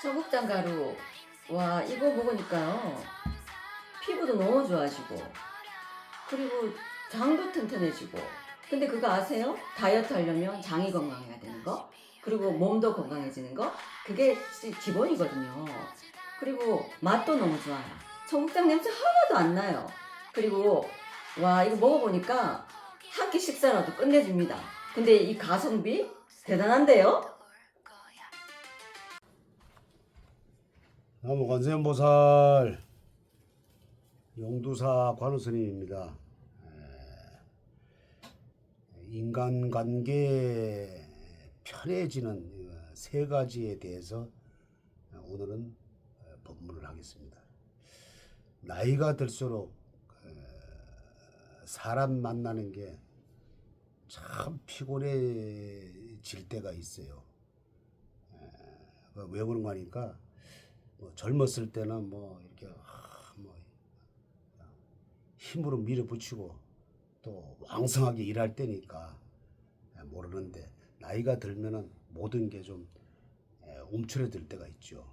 청국장 가루. 와, 이거 먹으니까요. 피부도 너무 좋아지고, 그리고 장도 튼튼해지고. 근데 그거 아세요? 다이어트 하려면 장이 건강해야 되는 거, 그리고 몸도 건강해지는 거. 그게 기본이거든요. 그리고 맛도 너무 좋아요. 청국장 냄새 하나도 안 나요. 그리고 와, 이거 먹어보니까 한 끼 식사라도 끝내줍니다. 근데 이 가성비 대단한데요? 나무 관세음보살 용두사 관우스님입니다. 인간관계에 편해지는 세 가지에 대해서 오늘은 법문을 하겠습니다. 나이가 들수록 사람 만나는 게 참 피곤해질 때가 있어요. 왜 그런가 하니까 젊었을 때는 이렇게 힘으로 밀어붙이고 또 왕성하게 일할 때니까 모르는데, 나이가 들면은 모든 게 좀 움츠러들 때가 있죠.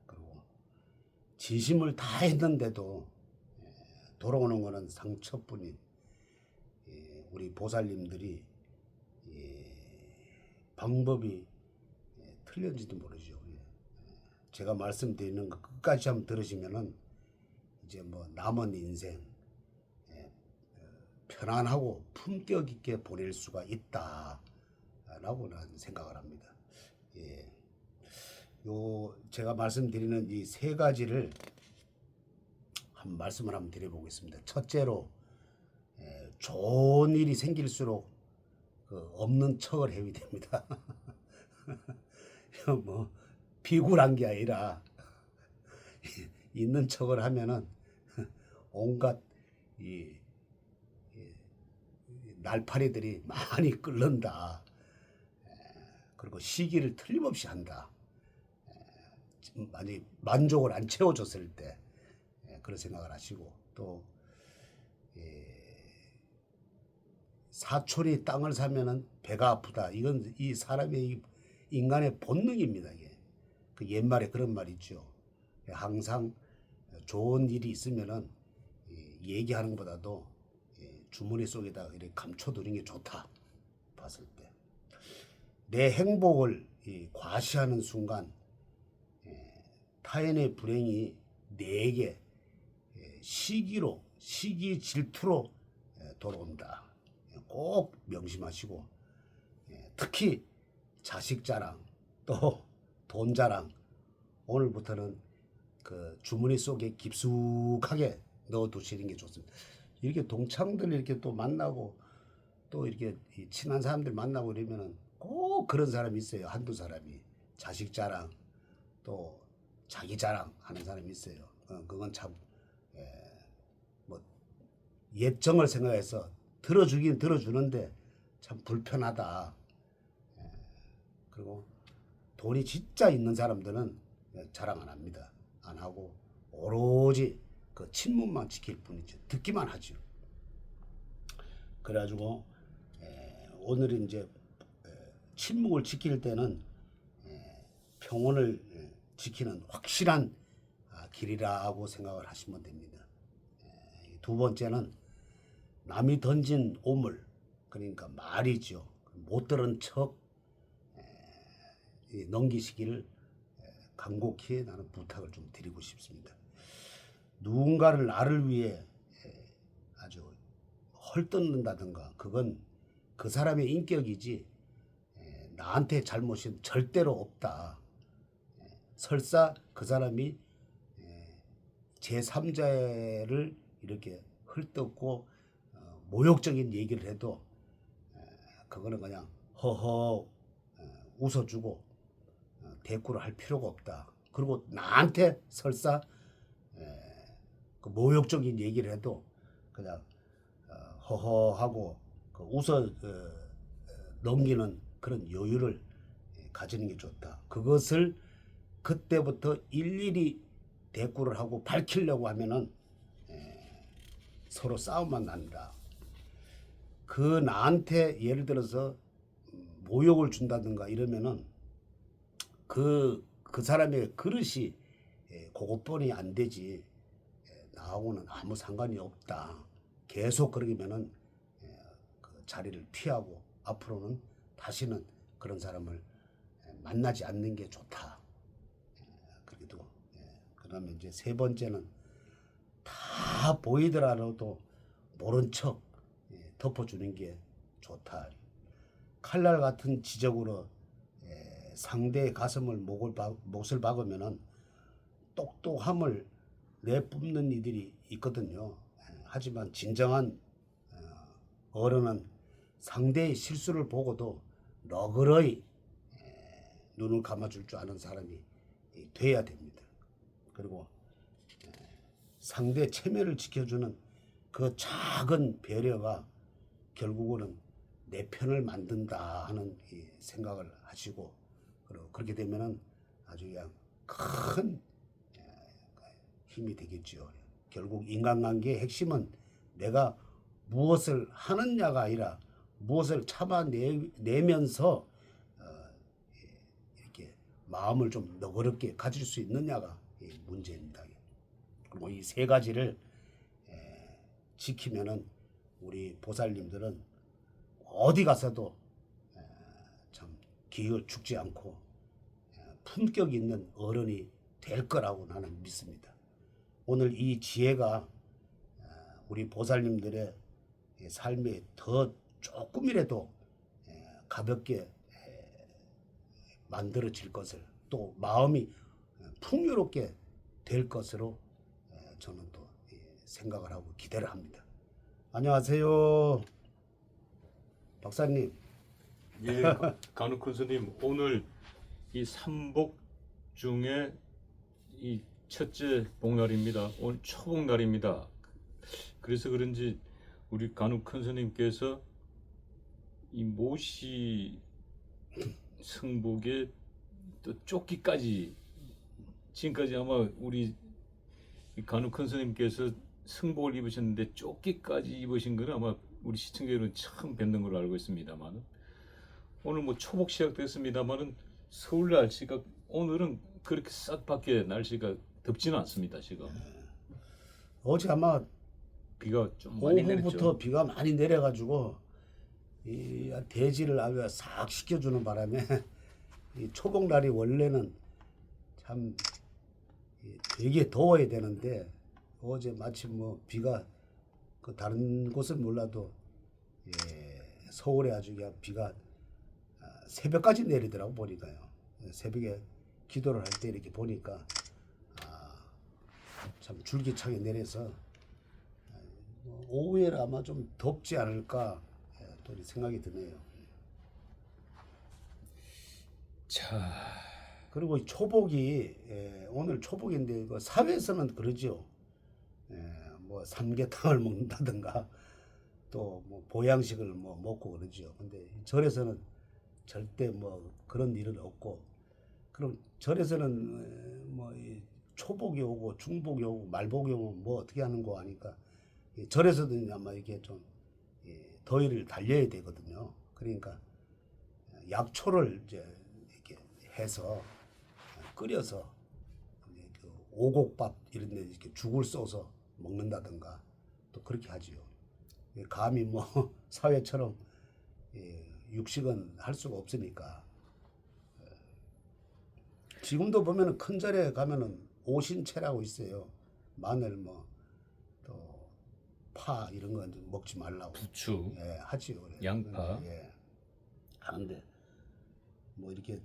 그리고 진심을 다 했는데도 돌아오는 거는 상처뿐인 우리 보살님들이 방법이 틀렸는지도 모르죠. 제가 말씀드리는 거 끝까지 한번 들으시면은 이제 남은 인생 편안하고 품격 있게 보낼 수가 있다라고 난 생각을 합니다. 제가 말씀드리는 이 세 가지를 말씀을 한번 드려보겠습니다. 첫째로, 좋은 일이 생길수록 없는 척을 해야 됩니다. 비굴한 게 아니라 있는 척을 하면은 온갖 날파리들이 많이 끓는다. 그리고 시기를 틀림없이 한다. 많이 만족을 안 채워줬을 때 그런 생각을 하시고, 또 사촌이 땅을 사면은 배가 아프다. 이건 이 사람의 인간의 본능입니다. 이게 그 옛말에 그런 말 있죠. 항상 좋은 일이 있으면은 얘기하는 것보다도 주머니 속에다 이렇게 감춰두는 게 좋다. 봤을 때 내 행복을 과시하는 순간 타인의 불행이 내게 시기 질투로 돌아온다. 꼭 명심하시고, 특히 자식 자랑, 또 돈 자랑, 오늘부터는 그 주머니 속에 깊숙하게 넣어두시는 게 좋습니다. 이렇게 동창들 이렇게 또 만나고 또 이렇게 친한 사람들 만나고 이러면은 꼭 그런 사람이 있어요. 한두 사람이 자식 자랑 또 자기 자랑 하는 사람이 있어요. 그건 참 예정을 생각해서 들어주긴 들어주는데 참 불편하다. 그리고 돈이 진짜 있는 사람들은 자랑 안 합니다. 안 하고 오로지 그 친문만 지킬 뿐이죠. 듣기만 하죠. 그래가지고 오늘은 이제 친묵을 지킬 때는 평온을 지키는 확실한 길이라고 생각을 하시면 됩니다. 두 번째는 남이 던진 오물, 그러니까 말이죠. 못 들은 척 넘기시기를 간곡히 나는 부탁을 좀 드리고 싶습니다. 누군가를 나를 위해 아주 헐뜯는다든가, 그건 그 사람의 인격이지 나한테 잘못은 절대로 없다. 설사 그 사람이 제3자를 이렇게 헐뜯고 모욕적인 얘기를 해도 그거는 그냥 허허 웃어주고 대꾸를 할 필요가 없다. 그리고 나한테 설사 그 모욕적인 얘기를 해도 그냥 허허하고 웃어 넘기는 그런 여유를 가지는 게 좋다. 그것을 그때부터 일일이 대꾸를 하고 밝히려고 하면은 서로 싸움만 난다. 그 나한테 예를 들어서 모욕을 준다든가 이러면은 그 그 사람의 그릇이 고급본이 안 되지 나하고는 아무 상관이 없다. 계속 그러면은 그 자리를 피하고 앞으로는 다시는 그런 사람을 만나지 않는 게 좋다. 그래도 그다음에 이제 세 번째는 다 보이더라도 모른 척 덮어주는 게 좋다. 칼날 같은 지적으로 상대의 가슴을 못을 박으면은 똑똑함을 내뿜는 이들이 있거든요. 하지만 진정한 어른은 상대의 실수를 보고도 너그러이 눈을 감아줄 줄 아는 사람이 돼야 됩니다. 그리고 상대 체면을 지켜주는 그 작은 배려가 결국은 내 편을 만든다 하는 이 생각을 하시고 그리고 그렇게 되면은 아주 그냥 큰 힘이 되겠죠. 결국 인간관계의 핵심은 내가 무엇을 하느냐가 아니라 무엇을 참아내면서 이렇게 마음을 좀 너그럽게 가질 수 있느냐가 문제입니다. 그리고 이 세 가지를 지키면은 우리 보살님들은 어디 가서도 참 기을 죽지 않고 품격 있는 어른이 될 거라고 나는 믿습니다. 오늘 이 지혜가 우리 보살님들의 삶에 더 조금이라도 가볍게 만들어질 것을 또 마음이 풍요롭게 될 것으로 저는 또 생각을 하고 기대를 합니다. 안녕하세요, 박사님. 예, 간우큰 스님, 오늘 이 삼복 중에 이 첫째 복날입니다. 오늘 초복날입니다. 그래서 그런지 우리 간우큰 스님께서 이 모시 성복에 또 조끼까지 지금까지 아마 우리 간우큰 스님께서 성복을 입으셨는데 조끼까지 입으신 거는 아마 우리 시청자 여러분 처음 뵙는 걸로 알고 있습니다만 오늘 뭐 초복 시작됐습니다만은 서울 날씨가 오늘은 그렇게 싹 밖에 날씨가 덥지는 않습니다. 지금 어제 아마 비가 좀 많이 오후부터 내렸죠. 비가 많이 내려가지고 이 대지를 아주 싹 식혀주는 바람에 이 초복날이 원래는 참 되게 더워야 되는데 어제 마침 뭐 비가 그 다른 곳은 몰라도 서울에 아주 그냥 비가 새벽까지 내리더라고 보니까요. 새벽에 기도를 할 때 이렇게 보니까 참 줄기차게 내려서 오후에 아마 좀 덥지 않을까 또 생각이 드네요. 자, 그리고 이 초복이 오늘 초복인데 그 사회에서는 그러죠. 뭐 삼계탕을 먹는다든가 또 뭐 보양식을 뭐 먹고 그러죠. 근데 절에서는 절대 뭐 그런 일은 없고 그럼 절에서는 뭐 이 초복이 오고 중복이 오고 말복이 오고 뭐 어떻게 하는 거 하니까 절에서도 아마 이게 좀 더위를 달려야 되거든요. 그러니까 약초를 이제 이렇게 해서 끓여서 그 오곡밥 이런 데 이렇게 죽을 써서 먹는다든가 또 그렇게 하지요. 감히 뭐 사회처럼 육식은 할 수가 없으니까 지금도 보면은 큰 절에 가면은 오신채라고 있어요. 마늘 뭐 또 파 이런 거 먹지 말라고 부추, 하지요. 그래. 양파. 하는데 뭐 이렇게 뭐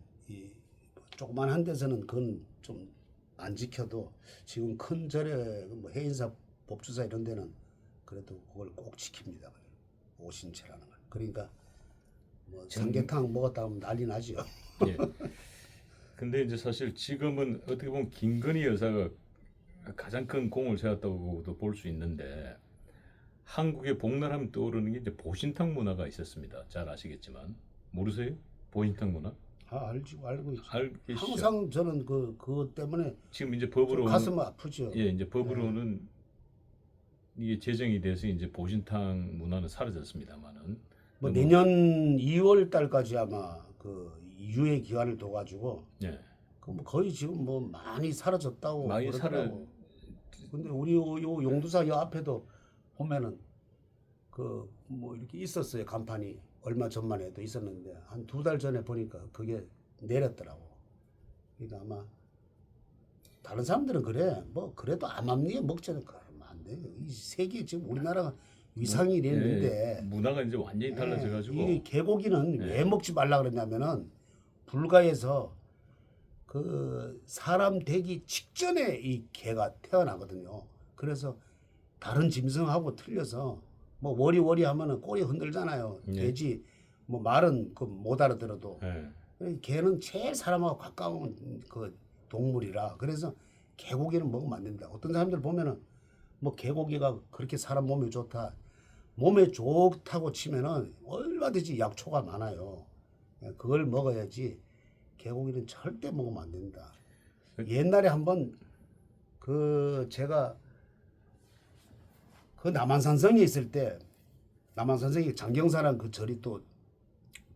조그만한 데서는 그건 좀 안 지켜도 지금 큰 절에 뭐 해인사 법주사 이런 데는 그래도 그걸 꼭 지킵니다. 오신채라는 걸. 그러니까 뭐 삼계탕 먹었다 하면 난리 나죠. 예. 근데 이제 사실 지금은 어떻게 보면 김건희 여사가 가장 큰 공을 세웠다고도 볼 수 있는데 한국의 복날하면 떠오르는 게 이제 보신탕 문화가 있었습니다. 잘 아시겠지만 모르세요? 보신탕 문화? 알고 있죠. 알고 계시죠? 항상 저는 그것 때문에 지금 이제 좀 법으로는 가슴 아프죠. 예, 이제 법으로는 이게 제정이 돼서 이제 보신탕 문화는 사라졌습니다만은 뭐 내년 2월 달까지 아마 그 유예 기간을 둬가지고 예. 뭐 거의 지금 뭐 많이 사라졌다고 많이 그러더라고. 근데 우리 요 용두사 요 앞에도 보면은 그 뭐 이렇게 있었어요. 간판이 얼마 전만 해도 있었는데 한 2달 전에 보니까 그게 내렸더라고. 그러니까 아마 다른 사람들은 그래. 뭐 그래도 암암리에 먹자는 그러면 안 돼요. 이 세계 지금 우리나라가 위상이 이랬는데 문화가 이제 완전히 달라져가지고 이 개고기는 예. 왜 먹지 말라 그랬냐면은 불가에서 그 사람 되기 직전에 이 개가 태어나거든요. 그래서 다른 짐승하고 틀려서 뭐 워리워리 하면은 꼬리 흔들잖아요. 예. 돼지 뭐 말은 그 못 알아들어도 예. 개는 제일 사람하고 가까운 그 동물이라 그래서 개고기는 먹으면 안 된다. 어떤 사람들 보면은 뭐 개고기가 그렇게 사람 몸에 좋다. 몸에 좋다고 치면은 얼마든지 약초가 많아요. 그걸 먹어야지 개고기는 절대 먹으면 안 된다. 옛날에 한번 그 제가 그 남한산성에 있을 때 남한산성이 장경사랑 그 절이 또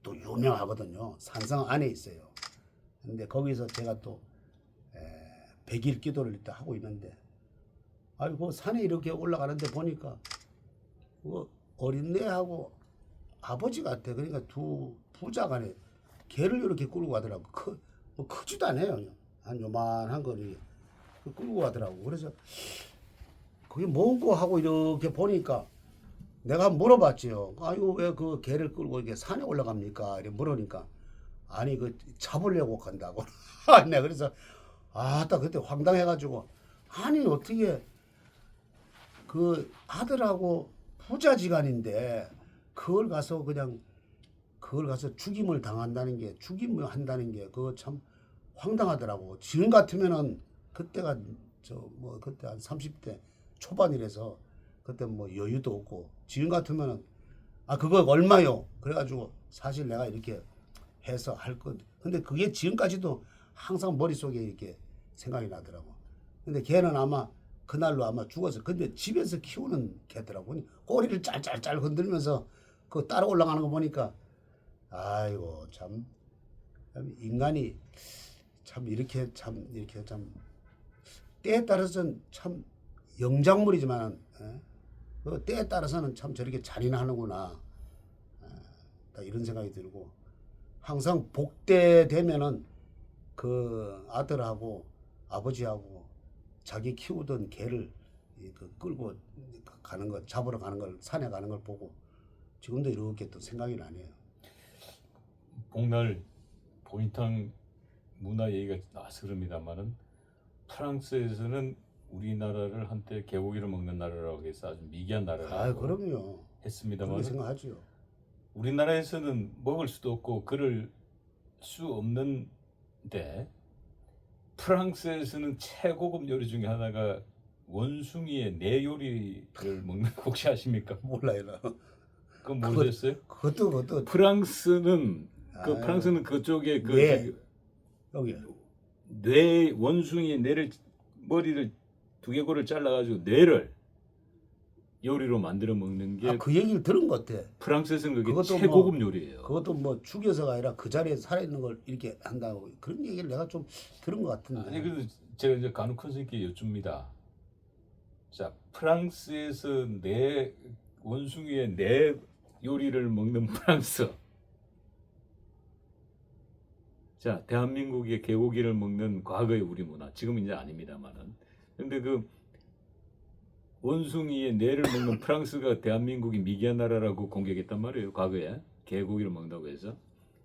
유명하거든요. 산성 안에 있어요. 근데 거기서 제가 또 100일 기도를 일단 하고 있는데 아이고 산에 이렇게 올라가는데 보니까 그 어린애하고 아버지 같아. 그러니까 두 부자간에 개를 이렇게 끌고 가더라고. 뭐 크지도 않아요. 그냥. 한 요만한 거리 끌고 가더라고. 그래서 그게 뭔고 하고 이렇게 보니까 내가 물어봤지요. 아이고 왜 그 개를 끌고 이렇게 산에 올라갑니까? 이렇게 물으니까 아니 그 잡으려고 간다고. 내가 그래서 아따 그때 황당해가지고 아니 어떻게 그 아들하고 부자지간인데 그걸 가서 죽임을 당한다는 게 죽임을 한다는 게 그거 참 황당하더라고. 지금 같으면은 그때가 그때 한 30대 초반이라서 그때 뭐 여유도 없고 지금 같으면은 그거 얼마요? 그래가지고 사실 내가 이렇게 해서 할 것. 근데 그게 지금까지도 항상 머릿속에 이렇게 생각이 나더라고. 근데 걔는 아마 그날로 아마 죽었어. 근데 집에서 키우는 개더라고. 꼬리를 짤짤짤 흔들면서 그 따라 올라가는 거 보니까 아이고 참 인간이 참 이렇게 참 때에 따라서는 참 영장물이지만 그 때에 따라서는 참 저렇게 잔인하는구나. 이런 생각이 들고 항상 복대 되면은 그 아들하고 아버지하고 자기 키우던 개를 끌고 가는 것 잡으러 가는 걸 산에 가는 걸 보고 지금도 이렇게 또 생각이 나네요. 복날 보인탕 문화 얘기가 나와서 그럽니다만은 프랑스에서는 우리나라를 한때 개고기를 먹는 나라라고 해서 아주 미개한 나라라고 그럼요. 그렇게 했습니다만 생각하죠. 우리나라에서는 먹을 수도 없고 그럴 수 없는데 프랑스에서는 최고급 요리 중에 하나가 원숭이의 내 요리를 먹는 거 혹시 아십니까? 몰라요. 나. 그건 모르셨어요? 그것도 프랑스는 아유. 프랑스는 그쪽에 네. 여기 뇌 원숭이의 뇌를 머리를 두개골을 잘라가지고 뇌를 요리로 만들어 먹는 게 그 얘기를 들은 것 같아. 프랑스에서는 그게 그것도 최고급 요리예요. 그것도 뭐 죽여서가 아니라 그 자리에 살아있는 걸 이렇게 한다고 그런 얘기를 내가 좀 들은 것 같은데. 아니 그래도 제가 이제 간혹 선생님께 여쭙니다. 자 프랑스에서 내 원숭이의 내 요리를 먹는 프랑스. 자 대한민국의 개고기를 먹는 과거의 우리 문화. 지금은 이제 아닙니다만은. 근데 그 원숭이의 뇌를 먹는 프랑스가 대한민국이 미개한 나라라고 공격했단 말이에요. 과거에 개고기를 먹는다고 해서.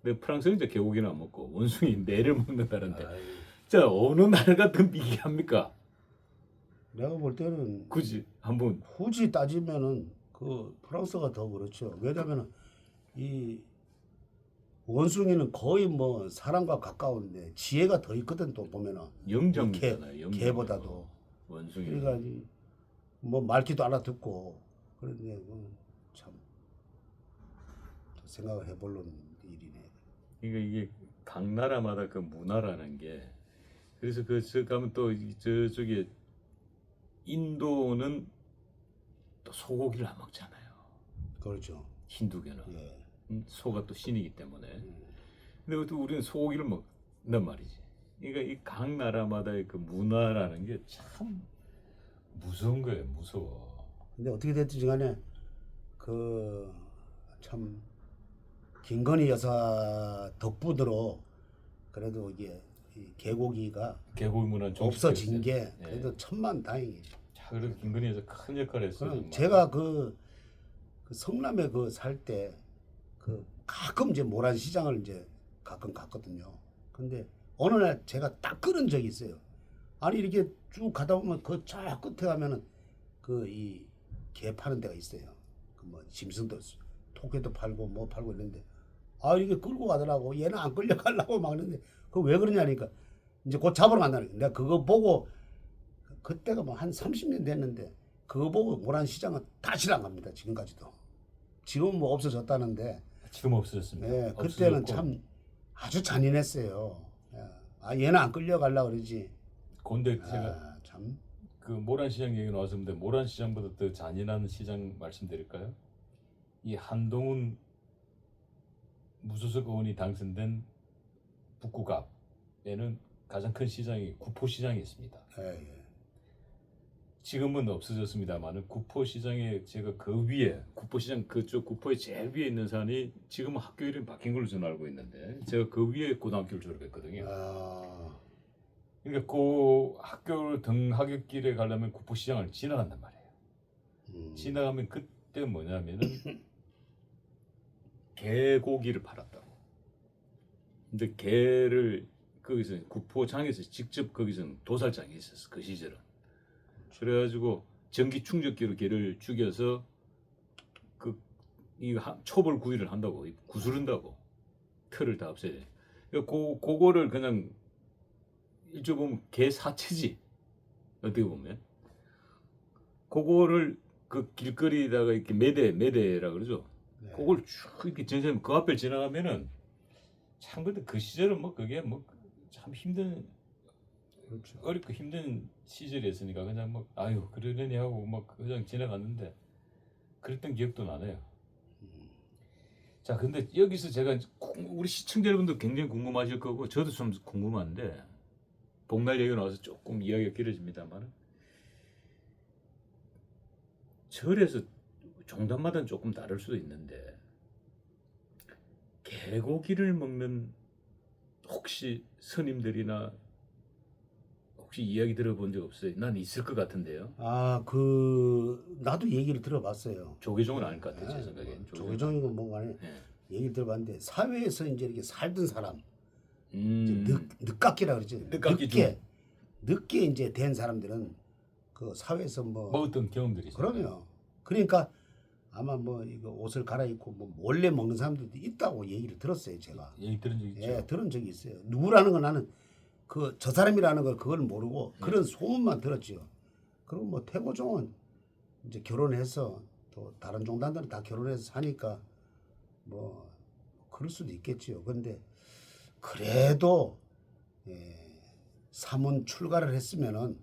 근데 프랑스는 이제 개고기는 안 먹고 원숭이 뇌를 먹는 나라인데. 자 어느 나라가 더 미개합니까? 내가 볼 때는 굳이 한번 굳이 따지면은 그 프랑스가 더 그렇죠. 왜냐면은 이 원숭이는 거의 뭐 사람과 가까운데 지혜가 더 있거든. 또 보면은 영장이잖아요. 개보다도. 원숭이. 그러니까 뭐 말귀도 알아듣고 그런데 참 생각을 해볼 일이네. 그러니까 이게 각 나라마다 그 문화라는 게 그래서 저 가면 또 저쪽에 인도는 또 소고기를 안 먹잖아요. 그렇죠. 힌두교는 예. 소가 또 신이기 때문에. 근데 또 우리는 소고기를 먹는단 말이지. 그러니까 이 각 나라마다의 그 문화라는 게 참 무서운 거예요. 무서워. 근데 어떻게 됐든지 간에 그 참 김건희 여사 덕분으로 그래도 이게 이 개고기가 개고기 문화 없어진 게 예. 그래도 천만다행이에요. 자, 그래도 김건희에서 큰 역할을 했어요. 정말. 제가 그 성남에 그 살 때 그 가끔 이제 모란시장을 이제 가끔 갔거든요. 근데 어느 날 제가 딱 끊은 적이 있어요. 아니 이렇게 쭉 가다 보면 그 저 끝에 가면은 그 이 개 파는 데가 있어요. 그 뭐 짐승도 토끼도 팔고 뭐 팔고 이런데 아 이게 끌고 가더라고. 얘는 안 끌려가려고 막는데 그 왜 그러냐니까 이제 곧 잡으러 간다는 거야. 내가 그거 보고 그때가 뭐 한 30년 됐는데 그거 보고 모란시장은 다시 안 갑니다. 지금까지도. 지금은 뭐 없어졌다는데 지금 없어졌습니다. 예, 그때는 없어졌고. 참 아주 잔인했어요. 예. 아 얘는 안 끌려가려고 그러지. 근데 제가 아, 참. 그 모란시장 얘기 나와서 근데 모란시장보다 더 잔인한 시장 말씀드릴까요? 이 한동훈 무소속 의원이 당선된 북구갑에는 가장 큰 시장이 구포시장이 있습니다. 예, 예. 지금은 없어졌습니다만은 구포시장에 제가 그 위에 구포시장 그쪽 구포의 제일 위에 있는 산이 지금 학교 이름이 바뀐 걸로 저는 알고 있는데 제가 그 위에 고등학교를 졸업했거든요. 아, 그러니까 그 학교를 등하굣길에 가려면 구포시장을 지나간단 말이에요. 지나가면 그때 뭐냐면은 개고기를 팔았다고. 근데 개를 거기서 구포장에서 직접 거기서는 도살장이 있었어 그 시절은. 그래가지고 전기 충격기로 개를 죽여서 그 이 초벌 구이를 한다고 구스른다고 털을 다 없애야 돼. 그거를 그냥 일종 보면 개 사체지 어떻게 보면 그거를 그 길거리에다가 이렇게 매대라 그러죠. 네. 그걸 쭉 이렇게 전線그 앞을 지나가면은 참 근데 그 시절은 뭐 그게 뭐 참 힘든 그렇죠. 어렵고 힘든 시절이었으니까 그냥 뭐 아유 그러려니 하고 막 그냥 지나갔는데 그랬던 기억도 나네요. 자 근데 여기서 제가 우리 시청자 여러분도 굉장히 궁금하실 거고 저도 좀 궁금한데 복날 얘기 나와서 조금 이야기가 길어집니다만 절에서 종단마다는 조금 다를 수도 있는데 개고기를 먹는 혹시 스님들이나 혹시 이야기 들어본 적 없어요? 난 있을 것 같은데요. 아, 그 나도 얘기를 들어봤어요. 조계종은 아닐 것 같아요, 제 생각엔. 조계종이고 뭔가 네. 얘기를 들어봤는데 사회에서 이제 이렇게 살던 사람, 음, 늦깎이라 그러죠. 늦깎이 늦게 이제 된 사람들은 그 사회에서 뭐 먹었던 경험들이 있어요. 그럼요. 그러니까 아마 뭐 이거 옷을 갈아입고 뭐 몰래 먹는 사람들도 있다고 얘기를 들었어요, 제가. 얘기 들은 적 있죠. 예, 들은 적이 있어요. 누구라는 건 나는 그 저 사람이라는 걸 그걸 모르고 그런 소문만 들었죠. 그리고 뭐 태고종은 이제 결혼해서 또 다른 종단들은 다 결혼해서 사니까 뭐 그럴 수도 있겠지요. 근데 그래도 사문 출가를 했으면은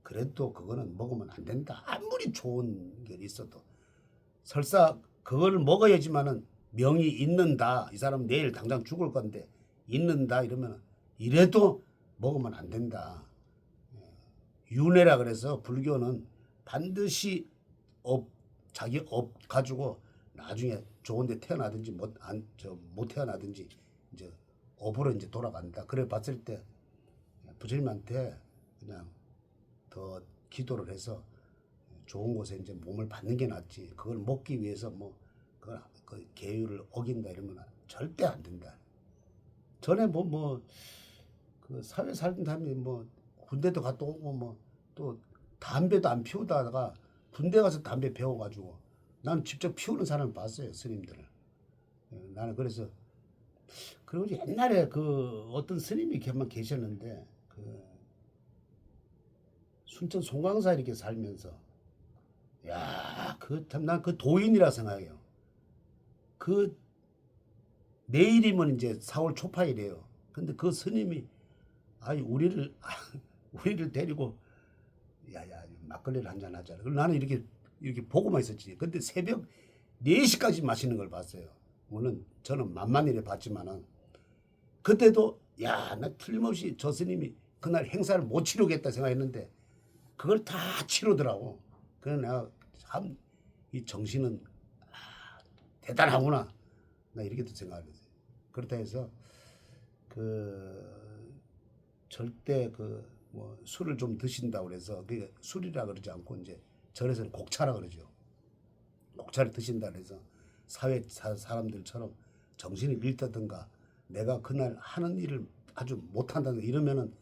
그래도 그거는 먹으면 안 된다. 아무리 좋은 게 있어도 설사 그걸 먹어야지만은 명이 있는다. 이 사람 내일 당장 죽을 건데 있는다 이러면 이래도 먹으면 안 된다. 윤회라 그래서 불교는 반드시 자기 업 가지고 나중에 좋은데 태어나든지 못 태어나든지 이제 업으로 이제 돌아간다. 그래 봤을 때 부처님한테 그냥 더 기도를 해서 좋은 곳에 이제 몸을 받는 게 낫지. 그걸 먹기 위해서 뭐 그 계율을 어긴다 이러면 절대 안 된다. 전에 그 사회 살던 사람이 뭐 군대도 갔다 오고 뭐 또 담배도 안 피우다가 군대 가서 담배 배워가지고 나는 직접 피우는 사람을 봤어요, 스님들을. 나는 그래서 그리고 옛날에 그 어떤 스님이 계셨는데 그 순천 송광사 이렇게 살면서 야, 그 참 난 그 도인이라 생각해요. 그 내일이면 이제 4월 초파일이에요. 근데 그 스님이 아이 우리를 데리고 야야 막걸리를 한잔 하자. 나는 이렇게 보고만 있었지. 근데 새벽 4시까지 마시는 걸 봤어요. 물론 저는 만만히를 봤지만은 그때도 야, 나 틀림없이 저 스님이 그날 행사를 못 치르겠다 생각했는데 그걸 다 치르더라고. 그래서 내가 참 이 정신은 대단하구나. 나 이렇게도 생각을 했어요. 그렇다 해서 절대 뭐 술을 좀 드신다고 그래서 그게 술이라 그러지 않고 이제 절에서는 곡차라 그러죠. 곡차를 드신다 그래서 사회 사람들처럼 정신을 잃다든가 내가 그날 하는 일을 아주 못한다든가 이러면은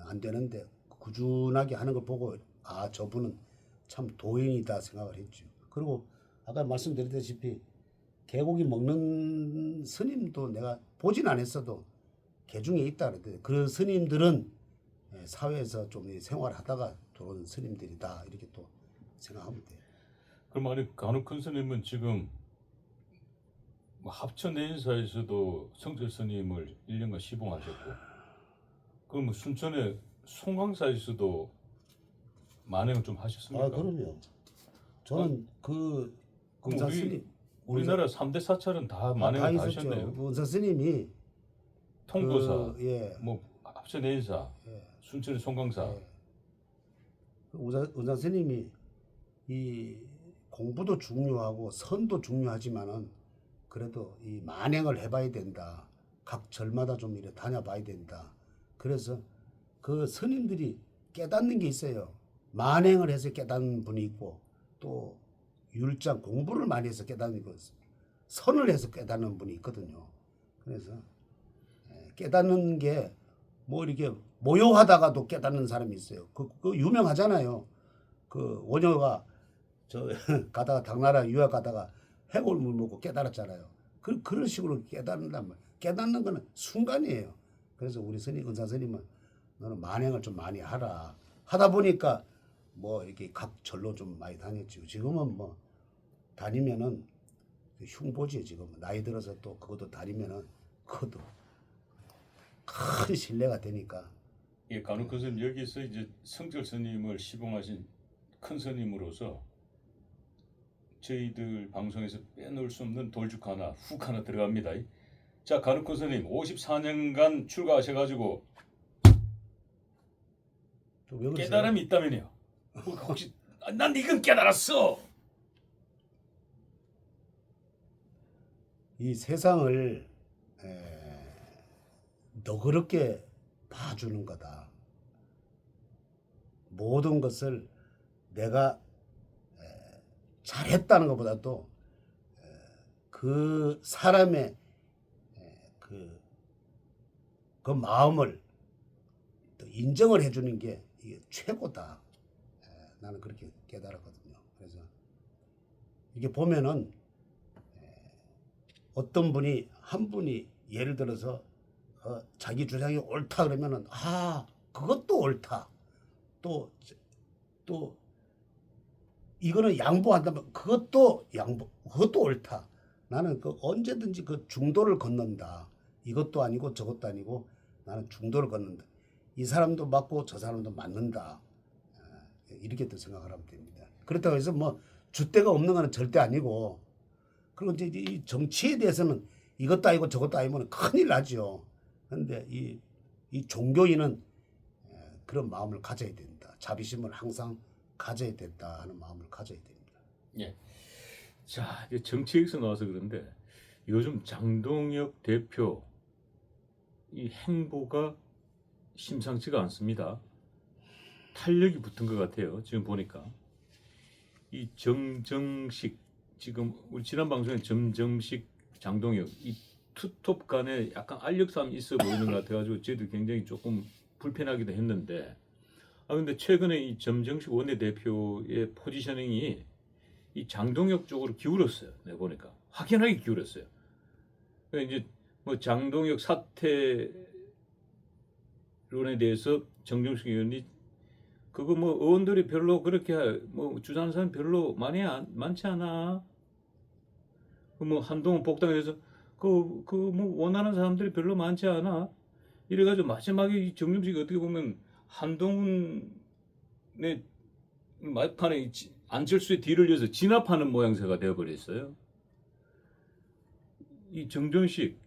안 되는데 꾸준하게 하는 걸 보고 아, 저분은 참 도인이다 생각을 했죠. 그리고 아까 말씀드렸다시피 개고기 먹는 스님도 내가 보진 않았어도 개중에 있다 그랬는데 그 스님들은 사회에서 좀 생활하다가 들어온 스님들이다 이렇게 또 생각하면 돼요. 그럼 아니 간혹 큰 스님은 지금 뭐 합천 내인사에서도 성철 스님을 1년간 시봉하셨고, 그럼 뭐 순천의 송광사에서도 만행을 좀 하셨습니까? 아, 그럼요. 저는 그 그럼 은사 스님 우리나라 3대 사찰은 다 만행을 다 있었죠. 하셨네요. 그 은사 스님이 통도사, 예, 뭐 합천 내인사, 예, 순천의 송광사. 예. 은사 스님이 이 공부도 중요하고 선도 중요하지만은 그래도 이 만행을 해봐야 된다. 각 절마다 좀 이렇게 다녀봐야 된다. 그래서 그 스님들이 깨닫는 게 있어요. 만행을 해서 깨닫는 분이 있고 또 율장 공부를 많이 해서 깨닫는 거, 선을 해서 깨닫는 분이 있거든요. 그래서 깨닫는 게 뭐 이렇게 모욕하다가도 깨닫는 사람이 있어요. 그 유명하잖아요. 그 원효가 저 가다가 당나라 유학 가다가 해골물 먹고 깨달았잖아요. 그런 식으로 깨닫는단 말이에요. 깨닫는 거는 순간이에요. 그래서 우리 은사 스님은 너는 만행을 좀 많이 하라. 하다 보니까 뭐 이렇게 각 절로 좀 많이 다녔죠. 지금은 뭐 다니면은 흉보지. 지금 나이 들어서 또 그것도 다니면은 그것도 큰 신뢰가 되니까. 예, 간혹 큰 스님 여기서 이제 성철 스님을 시봉하신 큰 스님으로서 저희들 방송에서 빼놓을 수 없는 돌죽 하나, 훅 하나 들어갑니다. 자, 간혹 큰 스님 54년간 출가하셔가지고 왜 그러세요? 깨달음이 있다면요. 혹시 난 이건 깨달았어. 이 세상을 너그럽게 봐주는 거다. 모든 것을 내가 잘했다는 것보다도 그 사람의 그 마음을 또 인정을 해주는 게 이게 최고다. 나는 그렇게 깨달았거든요. 그래서 이게 보면은 어떤 분이 한 분이 예를 들어서 자기 주장이 옳다 그러면은 그것도 옳다. 또 이거는 양보한다면 그것도 옳다. 나는 언제든지 그 중도를 걷는다. 이것도 아니고 저것도 아니고 나는 중도를 걷는다. 이 사람도 맞고 저 사람도 맞는다. 이렇게 또 생각을 하면 됩니다. 그렇다고 해서 뭐 줏대가 없는 건 절대 아니고, 그리고 이제 이 정치에 대해서는 이것도 아니고 저것도 아니면 큰일 나죠. 그런데 이 종교인은 그런 마음을 가져야 된다. 자비심을 항상 가져야 된다 하는 마음을 가져야 됩니다. 예. 자, 이제 정치 얘기에서 나와서 그런데 요즘 장동혁 대표 이 행보가 심상치가 않습니다. 탄력이 붙은 것 같아요. 지금 보니까 이 정정식, 지금 우리 지난 방송에 정정식, 장동혁 이 투톱 간에 약간 알력싸움이 있어 보이는 것 같아가지고 저희도 굉장히 조금 불편하기도 했는데, 근데 최근에 이 정정식 원내대표의 포지셔닝이 이 장동혁 쪽으로 기울었어요. 내가 보니까 확연하게 기울었어요. 그러니까 이제 뭐 장동혁 사퇴론에 대해서 정정식 의원이 그거 뭐 의원들이 별로 그렇게 뭐 주장하는 사람 별로 많지 않아. 뭐 한동훈 복당에서 그 뭐 원하는 사람들이 별로 많지 않아. 이래가지고 마지막에 이 정정식이 어떻게 보면 한동훈의 말판에 안철수의 뒤를 이어서 진압하는 모양새가 되어버렸어요. 이 정정식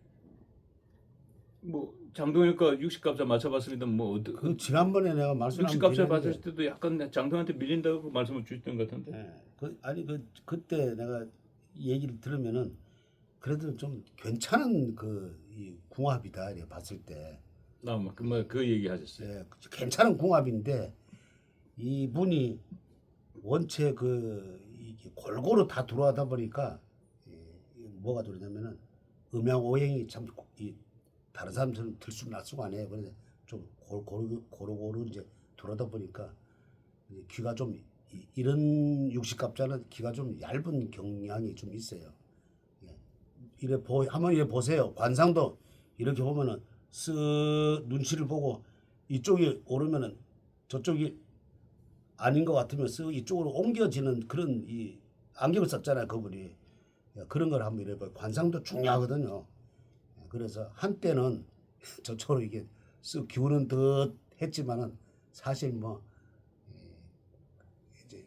뭐 장동혁과 60갑자 맞춰봤습니다. 뭐 그 지난번에 내가 말씀 60갑자 맞을 때도 약간 장동혁한테 밀린다고 말씀을 주셨던 것 같은데. 예. 아니 그때 내가 얘기를 들으면은 그래도 좀 괜찮은 이 궁합이다 이렇게 봤을 때. 그 얘기 하셨어요. 예, 괜찮은 궁합인데 이분이 원체 이게 골고루 다 들어가다 보니까 뭐가 그러냐면은 음양 오행이 참 다른 사람처럼 들쑥 날쑥 안 해요. 그런데 좀 고루고루 이제 들어다 보니까 이제 귀가 좀 이런 육식갑자는 귀가 좀 얇은 경향이 좀 있어요. 예. 한번 이래 보세요. 관상도 이렇게 보면은 쓱 눈치를 보고 이쪽이 오르면은 저쪽이 아닌 것 같으면 쓱 이쪽으로 옮겨지는 그런 이 안경을 썼잖아요, 그분이. 예, 그런 걸 한번 이래 봐요. 관상도 중요하거든요. 예, 그래서 한때는 저쪽으로 이게 쓱 기우는 듯 했지만은 사실 뭐 이제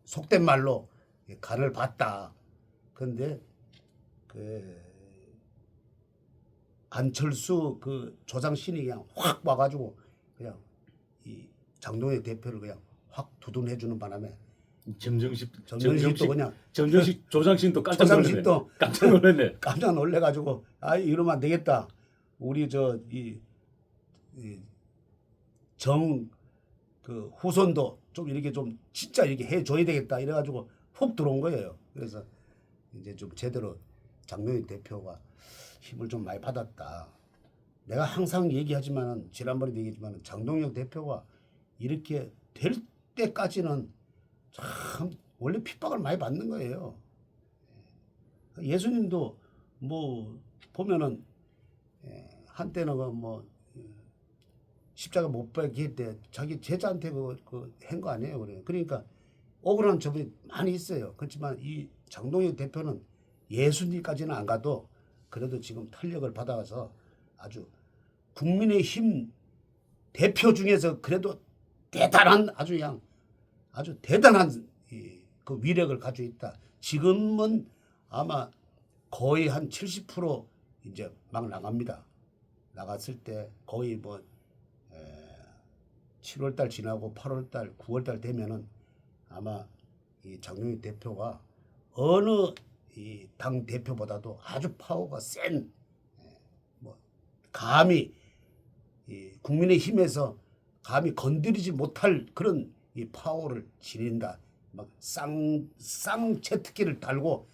속된 말로 간을 봤다. 근데 안철수 조상신이 그냥 확 와가지고 그냥 이 장동혁 대표를 그냥 확 두둔해주는 바람에 점정식도 그냥 점정식 조장신도 깜짝 놀랐네. 조장신도 깜짝 놀랐네. 깜짝 놀래가지고 이러면 안 되겠다. 우리 후손도 좀 이렇게 좀 진짜 이렇게 해줘야 되겠다 이래가지고 훅 들어온 거예요. 그래서 이제 좀 제대로 장동혁 대표가 힘을 좀 많이 받았다. 내가 항상 얘기하지만은 지난번에도 얘기했지만은 장동혁 대표가 이렇게 될 때까지는 참 원래 핍박을 많이 받는 거예요. 예수님도 뭐 보면은 한때는 십자가 못 박힐 때 자기 제자한테 한 거 아니에요. 그러니까 억울한 점이 많이 있어요. 그렇지만 이 장동혁 대표는 예수님까지는 안 가도 그래도 지금 탄력을 받아서 아주 국민의힘 대표 중에서 그래도 대단한 아주 대단한 그 위력을 가지고 있다. 지금은 아마 거의 한 70% 이제 막 나갑니다. 나갔을 때 거의 7월달 지나고 8월달, 9월달 되면은 아마 이 장동혁 대표가 어느 이 당 대표보다도 아주 파워가 센 감히 이 국민의힘에서 감히 건드리지 못할 그런 이 파워를 지닌다. 막 쌍채특기를 달고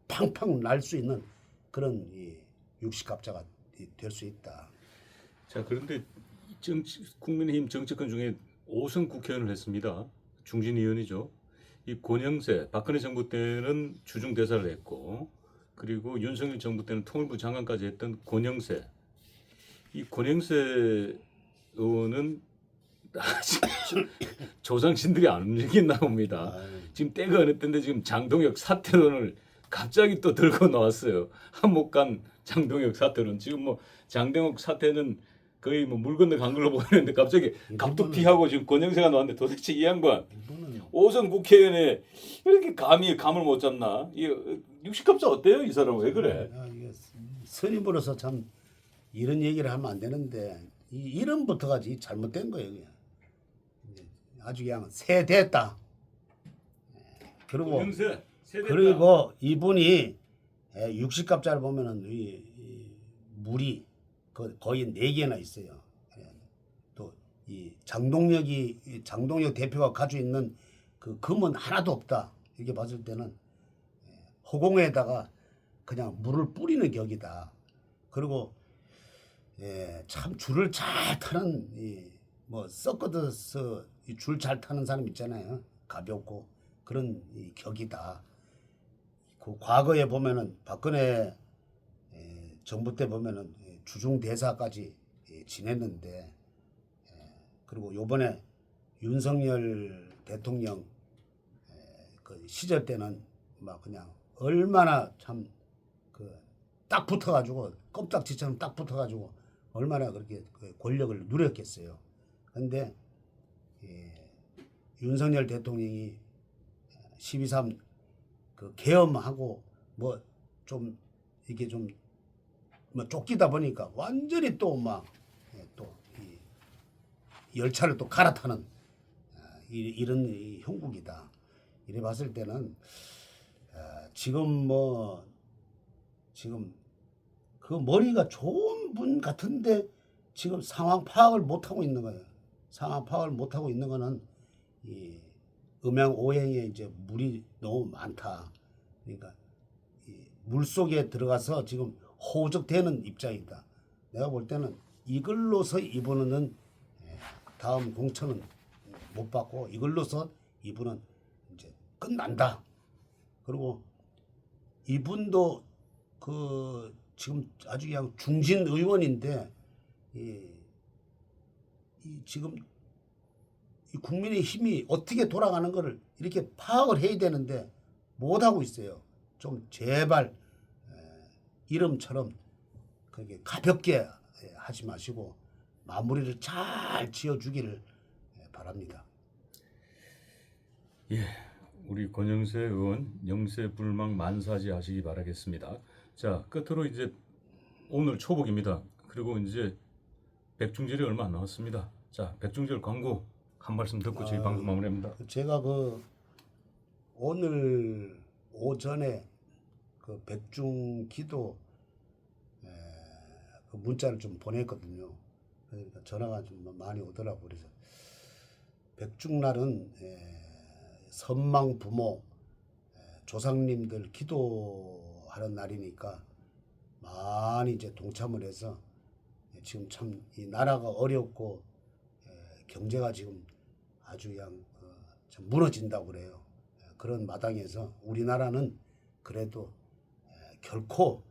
팡팡 날 수 있는 그런 이 육식갑자가 될 수 있다. 자, 그런데 국민의힘 정치권 중에 5선 국회의원을 했습니다. 중진 의원이죠. 이 권영세, 박근혜 정부 때는 주중 대사를 했고, 그리고 윤석열 정부 때는 통일부 장관까지 했던 권영세. 이 권영세 의원은 조상신들이 안 움직였나 봅니다. 지금 때가 어느 때인데 지금 장동혁 사퇴론을 갑자기 또 들고 나왔어요. 한목간 장동혁 사퇴론. 지금 장동혁 사퇴는 거의 물 건너 간 걸로 보이는데 갑자기 갑툭 피하고 지금 권영세가 나왔는데 도대체 이 양반 5선 국회의원에 이렇게 감을 못 잡나? 이 60갑자 어때요? 이 사람 왜 그래? 스님으로서 참 이런 얘기를 하면 안 되는데 이 이름부터가 잘못된 거예요. 그냥. 아주 그냥 세됐다. 그리고 이분이 60갑자를 보면은 이 물이 거의 4개나 있어요. 또 이 장동혁 대표가 가지고 있는 그 금은 하나도 없다. 이렇게 봤을 때는 허공에다가 그냥 물을 뿌리는 격이다. 그리고 참 줄을 잘 타는 섞어서 줄 잘 타는 사람 있잖아요. 가볍고 그런 격이다. 그 과거에 보면은 박근혜 정부 때 보면은 주중 대사까지 지냈는데 그리고 요번에 윤석열 대통령 그 시절 때는 막 그냥 얼마나 참 딱 붙어가지고 껌딱지처럼 딱 붙어가지고 얼마나 그렇게 권력을 누렸겠어요. 그런데 윤석열 대통령이 12.3 그 계엄하고 좀 이게 좀 뭐 쫓기다 보니까 완전히 또 막 또 열차를 또 갈아타는 이런 이 형국이다. 이래 봤을 때는 지금 그 머리가 좋은 분 같은데 지금 상황 파악을 못 하고 있는 거예요. 상황 파악을 못 하고 있는 거는 이 음양 오행에 이제 물이 너무 많다. 그러니까 물 속에 들어가서 지금 호적되는 입장이다. 내가 볼 때는 이걸로서 이분은 다음 공천은 못 받고 이걸로서 이분은 이제 끝난다. 그리고 이분도 그 지금 아주 그냥 중진 의원인데 이 지금 이 국민의 힘이 어떻게 돌아가는 거를 이렇게 파악을 해야 되는데 못 하고 있어요. 좀 제발 이름처럼 그게 가볍게 하지 마시고 마무리를 잘 지어주기를 바랍니다. 예, 우리 권영세 의원 영세불망 만사지 하시기 바라겠습니다. 자, 끝으로 이제 오늘 초복입니다. 그리고 이제 백중절이 얼마 안 남았습니다. 자, 백중절 광고 한 말씀 듣고 저희 방송 마무리합니다. 제가 그 오늘 오전에 그 백중 기도 그 문자를 좀 보냈거든요. 그러니까 전화가 좀 많이 오더라고. 그래서 백중날은 선망 부모 조상님들 기도하는 날이니까 많이 이제 동참을 해서 지금 참 이 나라가 어렵고 경제가 지금 아주 그냥 좀 무너진다고 그래요. 그런 마당에서 우리나라는 그래도 결코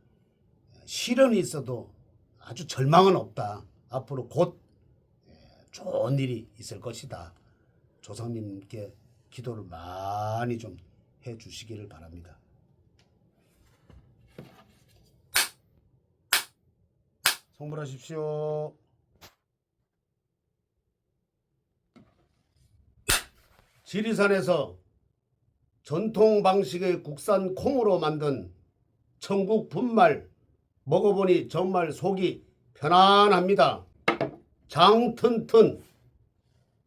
시련이 있어도 아주 절망은 없다. 앞으로 곧 좋은 일이 있을 것이다. 조상님께 기도를 많이 좀 해주시기를 바랍니다. 성불하십시오. 지리산에서 전통 방식의 국산 콩으로 만든 천국 분말 먹어보니 정말 속이 편안합니다. 장 튼튼,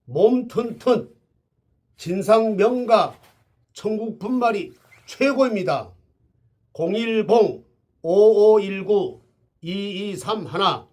몸 튼튼, 진상 명가 천국 분말이 최고입니다. 010-5519-2231